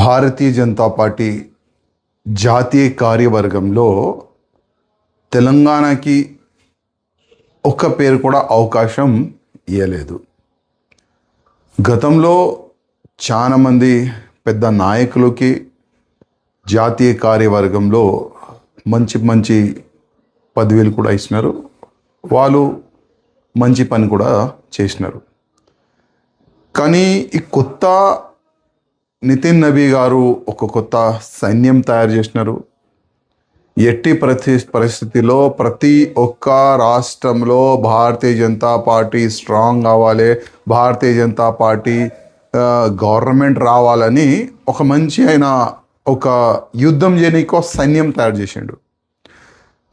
Bharatiya Janata party జాతీయ కార్యవర్గంలో తెలంగాణకి ఒక్క పేరు కూడా అవకాశం ఇవ్వలేదు. గతంలో చాలామంది పెద్ద నాయకులకి జాతీయ కార్యవర్గంలో మంచి మంచి పదవులు కూడా ఇచ్చినారు. వాళ్ళు మంచి పని కూడా చేసినారు. కానీ ఈ కొత్త నితిన్ నబీ గారు ఒక కొత్త సైన్యం తయారు చేసినారు. ఎట్టి పరిస్థితిలో ప్రతి ఒక్క రాష్ట్రంలో భారతీయ జనతా పార్టీ స్ట్రాంగ్ కావాలి, భారతీయ జనతా పార్టీ గవర్నమెంట్ రావాలని ఒక మంచి అయిన ఒక యుద్ధం చేయడానికి సైన్యం తయారు చేసిండు.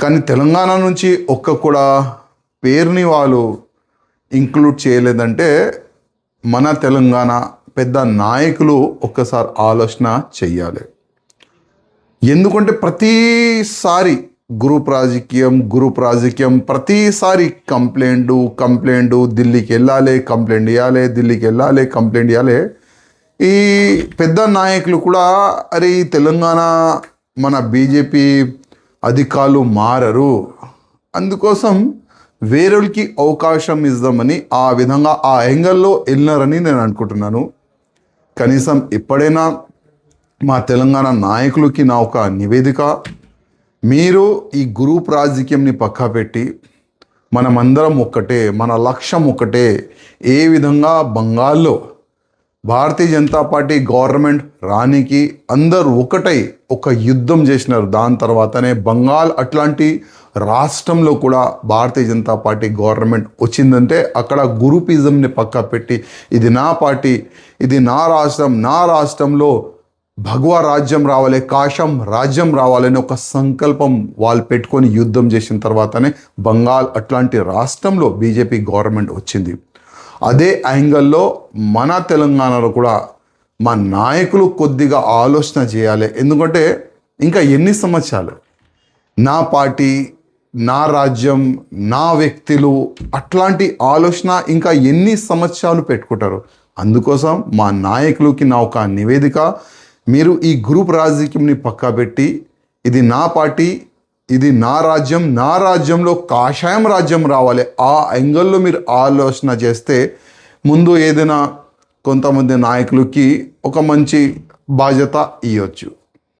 కానీ తెలంగాణ నుంచి ఒక్క కూడా పేరుని వాళ్ళు ఇంక్లూడ్ చేయలేదంటే మన తెలంగాణ పెద్ద నాయకులు ఒక్కసారి ఆలోచన చెయ్యాలి. ఎందుకంటే ప్రతిసారి గ్రూప్ రాజకీయం ప్రతిసారి కంప్లైంట్ ఢిల్లీకి వెళ్ళాలి, కంప్లైంట్ ఇవ్వాలి, ఢిల్లీకి వెళ్ళాలి, కంప్లైంట్ ఇవ్వాలి. ఈ పెద్ద నాయకులు కూడా అరే ఈ తెలంగాణ మన బీజేపీ అధికారులు మారరు, అందుకోసం వేరేకి అవకాశం ఇద్దామని ఆ విధంగా ఆ యాంగిల్లో వెళ్ళినారని నేను అనుకుంటున్నాను. కనీసం ఎప్పుడైనా మా తెలంగాణ నాయకులకి నా ఒక నివేదిక, మీరు ఈ గ్రూప్ రాజకీయంని పక్కా పెట్టి మనమందరం ఒక్కటే, మన లక్ష్యం ఒక్కటే. ఏ విధంగా బంగాల్లో భారతీయ జనతా పార్టీ గవర్నమెంట్ రానికి అందరూ ఒకటై ఒక యుద్ధం చేసినారు. దాని తర్వాతనే బంగాల్ అట్లాంటి రాష్ట్రంలో కూడా భారతీయ జనతా పార్టీ గవర్నమెంట్ వచ్చిందంటే అక్కడ గ్రూపిజంని పక్కా పెట్టి ఇది నా పార్టీ, ఇది నా రాష్ట్రం, నా రాష్ట్రంలో భగవా రాజ్యం రావాలి, కాశం రాజ్యం రావాలని ఒక సంకల్పం వాళ్ళు పెట్టుకొని యుద్ధం చేసిన తర్వాతనే బంగాల్ అట్లాంటి రాష్ట్రంలో బీజేపీ గవర్నమెంట్ వచ్చింది. అదే యాంగిల్లో మన తెలంగాణలో కూడా మా నాయకులు కొద్దిగా ఆలోచన చేయాలి. ఎందుకంటే ఇంకా ఎన్ని సంవత్సరాలు నా పార్టీ, నా రాజ్యం, నా వ్యక్తులు అట్లాంటి ఆలోచన ఇంకా ఎన్ని సంవత్సరాలు పెట్టుకుంటారు. అందుకోసం మా నాయకులకి నా ఒక నివేదిక, మీరు ఈ గ్రూప్ రాజకీయంని పక్కా పెట్టి ఇది నా పార్టీ, ఇది నా రాజ్యం, నా రాజ్యంలో కాషాయం రాజ్యం రావాలి, ఆ యాంగిల్లో మీరు ఆలోచన చేస్తే ముందు ఏదైనా కొంతమంది నాయకులకి ఒక మంచి బాధ్యత ఇవ్వచ్చు.